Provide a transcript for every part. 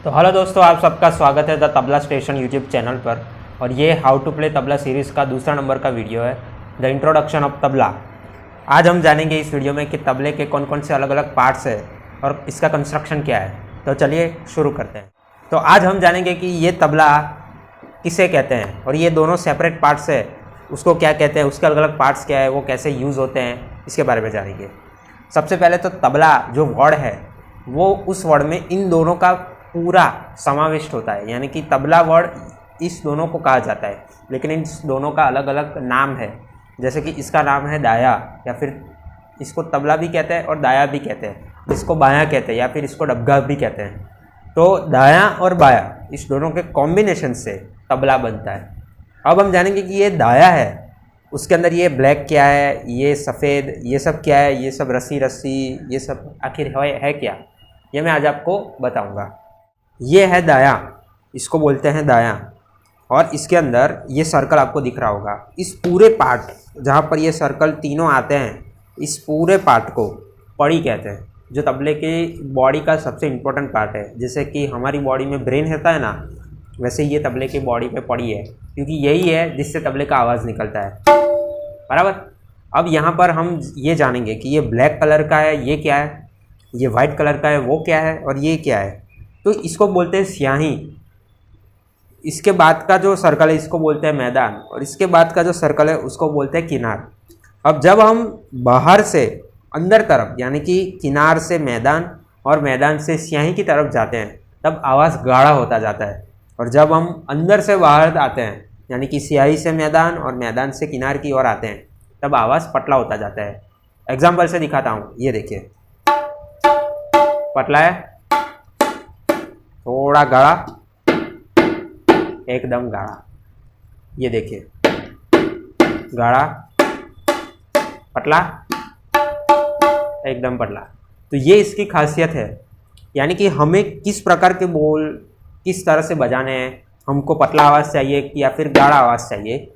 तो हेलो दोस्तों, आप सबका स्वागत है the tabla station YouTube channel पर। और ये how to play tabla series का दूसरा नंबर का वीडियो है, द इंट्रोडक्शन ऑफ तबला। आज हम जानेंगे इस वीडियो में कि तबले के कौन कौन से अलग अलग पार्ट्स है और इसका कंस्ट्रक्शन क्या है। तो चलिए शुरू करते हैं। तो आज हम जानेंगे कि ये तबला किसे कहते हैं और ये दोनों सेपरेट पार्ट्स है, उसको क्या कहते हैं, उसके अलग अलग पार्ट्स क्या है, वो कैसे यूज़ होते हैं, इसके बारे में जानेंगे। सबसे पहले तो तबला जो वर्ड है वो उस वर्ड में इन दोनों का पूरा समाविष्ट होता है, यानी कि तबला वर्ड इस दोनों को कहा जाता है, लेकिन इन दोनों का अलग अलग नाम है। जैसे कि इसका नाम है दाया, या फिर इसको तबला भी कहते हैं और दाया भी कहते हैं, इसको बाया कहते हैं या फिर इसको डबगा भी कहते हैं। तो दाया और बाया इस दोनों के कॉम्बिनेशन से तबला बनता है। अब हम जानेंगे कि ये दाया है, उसके अंदर ये ब्लैक क्या है, ये सफ़ेद, ये सब क्या है, ये सब रस्सी रस्सी, ये सब आखिर है क्या, ये मैं आज आपको बताऊंगा। ये है दाया, इसको बोलते हैं दाया। और इसके अंदर ये सर्कल आपको दिख रहा होगा, इस पूरे पार्ट जहाँ पर ये सर्कल तीनों आते हैं, इस पूरे पार्ट को पड़ी कहते हैं, जो तबले के बॉडी का सबसे इम्पोर्टेंट पार्ट है। जैसे कि हमारी बॉडी में ब्रेन होता है ना, वैसे ये तबले की बॉडी पे पड़ी है, क्योंकि यही है जिससे तबले का आवाज़ निकलता है, बराबर। अब यहाँ पर हम ये जानेंगे कि ये ब्लैक कलर का है, ये क्या है, ये वाइट कलर का है, वो क्या है, और ये क्या है। तो इसको बोलते हैं स्याही। इसके बाद का जो सर्कल है इसको बोलते हैं मैदान, और इसके बाद का जो सर्कल है उसको बोलते हैं किनार। अब जब हम बाहर से अंदर तरफ, यानी कि किनार से मैदान और मैदान से स्याही की तरफ जाते हैं, तब आवाज़ गाढ़ा होता जाता है। और जब हम अंदर से बाहर आते हैं, यानी कि स्याही से मैदान और मैदान से किनार की ओर आते हैं, तब आवाज़ पतला होता जाता है। एग्जाम्पल से दिखाता हूँ, ये देखिए, पतला है, थोड़ा गाढ़ा, एकदम गाढ़ा, ये देखिए, गाढ़ा, पतला, एकदम पतला। तो ये इसकी खासियत है, यानी कि हमें किस प्रकार के बोल किस तरह से बजाने हैं, हमको पतला आवाज़ चाहिए या फिर गाढ़ा आवाज़ चाहिए,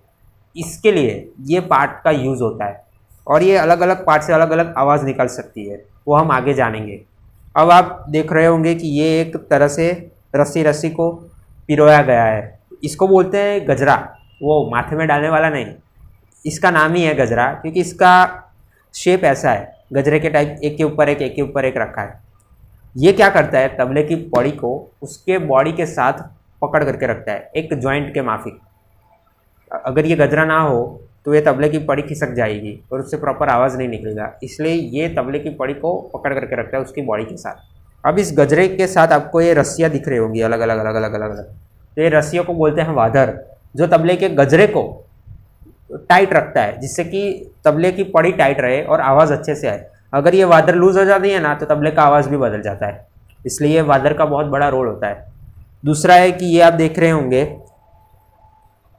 इसके लिए ये पार्ट का यूज़ होता है। और ये अलग अलग पार्ट से अलग अलग आवाज़ निकल सकती है, वो हम आगे जानेंगे। अब आप देख रहे होंगे कि ये एक तरह से रस्सी रस्सी को पिरोया गया है, इसको बोलते हैं गजरा। वो माथे में डालने वाला नहीं, इसका नाम ही है गजरा, क्योंकि इसका शेप ऐसा है, गजरे के टाइप, एक के ऊपर एक, एक के ऊपर एक रखा है। ये क्या करता है, तबले की पड़ी को उसके बॉडी के साथ पकड़ करके रखता है, एक जॉइंट के माफिक। अगर ये गजरा ना हो तो ये तबले की पड़ी खिसक जाएगी और उससे प्रॉपर आवाज़ नहीं निकलेगा, इसलिए ये तबले की पड़ी को पकड़ करके रखता है उसकी बॉडी के साथ। अब इस गजरे के साथ आपको ये रस्सियाँ दिख रही होंगी अलग अलग अलग अलग अलग अलग। तो ये रस्सियों को बोलते हैं वादर, जो तबले के गजरे को टाइट रखता है, जिससे कि तबले की पड़ी टाइट रहे और आवाज़ अच्छे से आए। अगर ये वादर लूज हो जाती है ना, तो तबले का आवाज़ भी बदल जाता है, इसलिए ये वादर का बहुत बड़ा रोल होता है। दूसरा है कि ये आप देख रहे होंगे,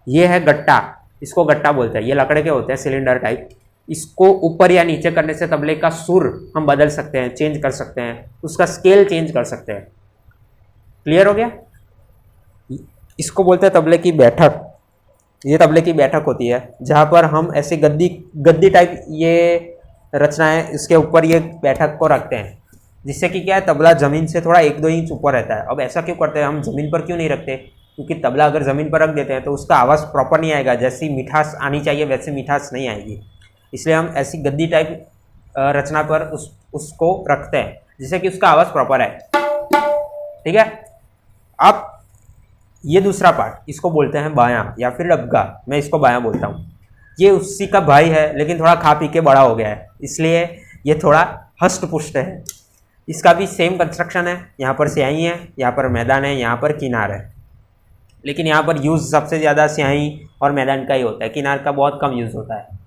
ये है गट्टा, इसको गट्टा बोलते हैं। ये लकड़े के होते हैं, सिलेंडर टाइप। इसको ऊपर या नीचे करने से तबले का सुर हम बदल सकते हैं, चेंज कर सकते हैं, उसका स्केल चेंज कर सकते हैं। क्लियर हो गया। इसको बोलते हैं तबले की बैठक। ये तबले की बैठक होती है, जहाँ पर हम ऐसे गद्दी टाइप ये रचना है, इसके ऊपर ये बैठक को रखते हैं, जिससे कि क्या है, तबला ज़मीन से थोड़ा 1-2 इंच ऊपर रहता है। अब ऐसा क्यों करते हैं, हम ज़मीन पर क्यों नहीं रखते, क्योंकि तबला अगर ज़मीन पर रख देते हैं तो उसका आवाज़ प्रॉपर नहीं आएगा, जैसी मिठास आनी चाहिए वैसी मिठास नहीं आएगी। इसलिए हम ऐसी गद्दी टाइप रचना पर उसको रखते हैं, जिससे कि उसका आवाज़ प्रॉपर है। ठीक है। अब ये दूसरा पार्ट, इसको बोलते हैं बायां या फिर डबगा, मैं इसको बायां बोलता हूँ। ये उसी का भाई है, लेकिन थोड़ा खा पी के बड़ा हो गया है, इसलिए ये थोड़ा हष्ट पुष्ट है। इसका भी सेम कंस्ट्रक्शन है, यहाँ पर स्याही है, यहाँ पर मैदान है, यहाँ पर किनार है, लेकिन यहाँ पर यूज़ सबसे ज़्यादा स्याही और मैदान का ही होता है, किनार का बहुत कम यूज़ होता है।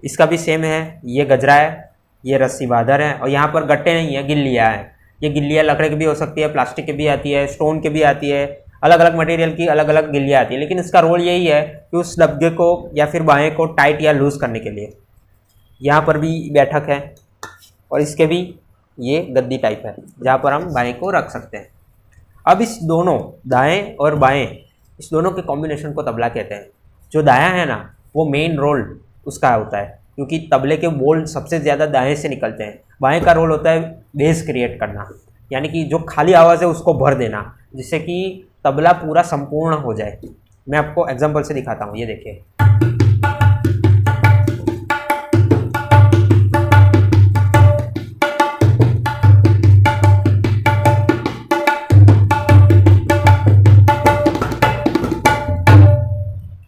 इसका भी सेम है, ये गजरा है, ये रस्सी बादर है, और यहाँ पर गट्टे नहीं है, गिल्लियाँ हैं। ये गिल्लियाँ लकड़े की भी हो सकती है, प्लास्टिक की भी आती है, स्टोन की भी आती है, अलग अलग मटेरियल की अलग अलग गिल्लियाँ आती है, लेकिन इसका रोल यही है कि उस डब्बे को या फिर बाएँ को टाइट या लूज़ करने के लिए। यहाँ पर भी बैठक है, और इसके भी ये गद्दी टाइप है, जहाँ पर हम बाएँ को रख सकते हैं। अब इस दोनों दाएं और बाएं, इस दोनों के कॉम्बिनेशन को तबला कहते हैं। जो दाया है ना, वो मेन रोल उसका होता है, क्योंकि तबले के बोल सबसे ज़्यादा दाएं से निकलते हैं। बाएं का रोल होता है बेस क्रिएट करना, यानी कि जो खाली आवाज़ है उसको भर देना, जिससे कि तबला पूरा संपूर्ण हो जाए। मैं आपको एग्जांपल से दिखाता हूँ, ये देखिए।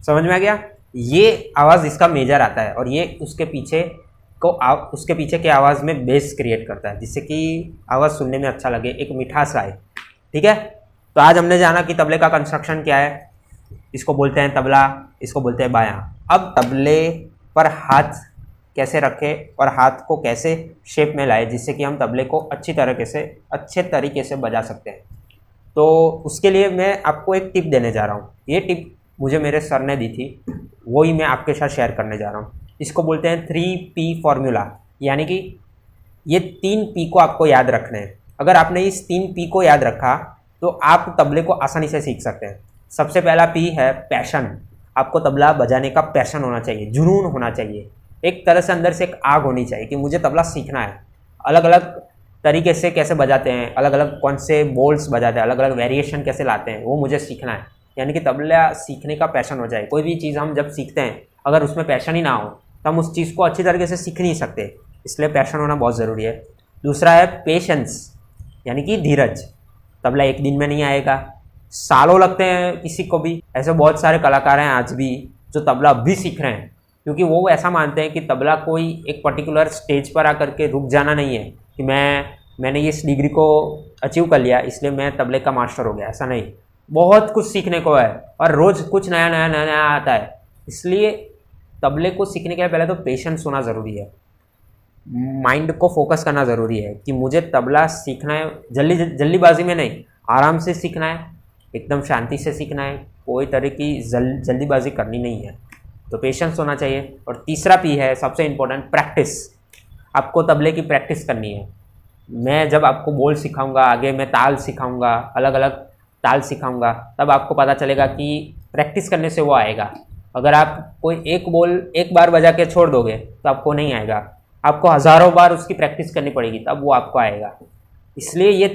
समझ में आ गया? ये आवाज़ इसका मेजर आता है और ये उसके पीछे उसके पीछे के आवाज़ में बेस क्रिएट करता है, जिससे कि आवाज़ सुनने में अच्छा लगे, एक मिठास आए। ठीक है, तो आज हमने जाना कि तबले का कंस्ट्रक्शन क्या है। इसको बोलते हैं तबला, इसको बोलते हैं बायां। अब तबले पर हाथ कैसे रखें और हाथ को कैसे शेप में लाए जिससे कि हम तबले को अच्छे तरीके से बजा सकते हैं। तो उसके लिए मैं आपको एक टिप देने जा रहा हूँ। ये टिप मुझे मेरे सर ने दी थी, वही मैं आपके साथ शेयर करने जा रहा हूँ। इसको बोलते हैं 3P फॉर्मूला, यानी कि ये 3P को आपको याद रखने हैं। अगर आपने इस 3P को याद रखा तो आप तबले को आसानी से सीख सकते हैं। सबसे पहला P है पैशन। आपको तबला बजाने का पैशन होना चाहिए, जुनून होना चाहिए, एक तरह से अंदर से एक आग होनी चाहिए कि मुझे तबला सीखना है। अलग अलग तरीके से कैसे बजाते हैं, अलग अलग कौन से बोल्स बजाते हैं, अलग अलग वेरिएशन कैसे लाते हैं, वो मुझे सीखना है। यानी कि तबला सीखने का पैशन हो जाए। कोई भी चीज़ हम जब सीखते हैं अगर उसमें पैशन ही ना हो तो हम उस चीज़ को अच्छी तरीके से सीख नहीं सकते, इसलिए पैशन होना बहुत ज़रूरी है। दूसरा है पेशेंस, यानी कि धीरज। तबला एक दिन में नहीं आएगा, सालों लगते हैं किसी को भी। ऐसे बहुत सारे कलाकार हैं आज भी जो तबला अभी सीख रहे हैं, क्योंकि वो ऐसा मानते हैं कि तबला कोई एक पर्टिकुलर स्टेज पर आकर के रुक जाना नहीं है कि मैंने इस डिग्री को अचीव कर लिया इसलिए मैं तबले का मास्टर हो गया। ऐसा नहीं, बहुत कुछ सीखने को है और रोज़ कुछ नया नया नया नया आता है। इसलिए तबले को सीखने के लिए पहले तो पेशेंस होना ज़रूरी है, माइंड को फोकस करना ज़रूरी है कि मुझे तबला सीखना है। जल्दीबाजी में नहीं, आराम से सीखना है, एकदम शांति से सीखना है, कोई तरह की जल्दीबाजी करनी नहीं है। तो पेशेंस होना चाहिए। और तीसरा P है सबसे इम्पोर्टेंट, प्रैक्टिस। आपको तबले की प्रैक्टिस करनी है। मैं जब आपको बोल सिखाऊंगा, आगे मैं ताल सिखाऊंगा, अलग अलग ताल सिखाऊंगा, तब आपको पता चलेगा कि प्रैक्टिस करने से वो आएगा। अगर आप कोई एक बोल एक बार बजा के छोड़ दोगे तो आपको नहीं आएगा, आपको हज़ारों बार उसकी प्रैक्टिस करनी पड़ेगी तब वो आपको आएगा। इसलिए ये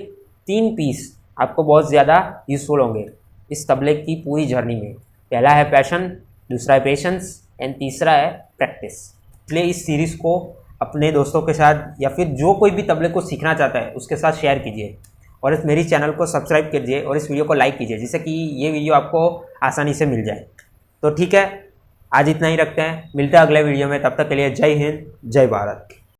3 पीस आपको बहुत ज़्यादा यूज़फुल होंगे इस तबले की पूरी जर्नी में। पहला है पैशन, दूसरा है पेशेंस एंड तीसरा है प्रैक्टिस। इसलिए इस सीरीज़ को अपने दोस्तों के साथ या फिर जो कोई भी तबले को सीखना चाहता है उसके साथ शेयर कीजिए और इस मेरी चैनल को सब्सक्राइब कीजिए और इस वीडियो को लाइक कीजिए, जिससे कि ये वीडियो आपको आसानी से मिल जाए। तो ठीक है, आज इतना ही रखते हैं, मिलते हैं अगले वीडियो में। तब तक के लिए जय हिंद, जय भारत।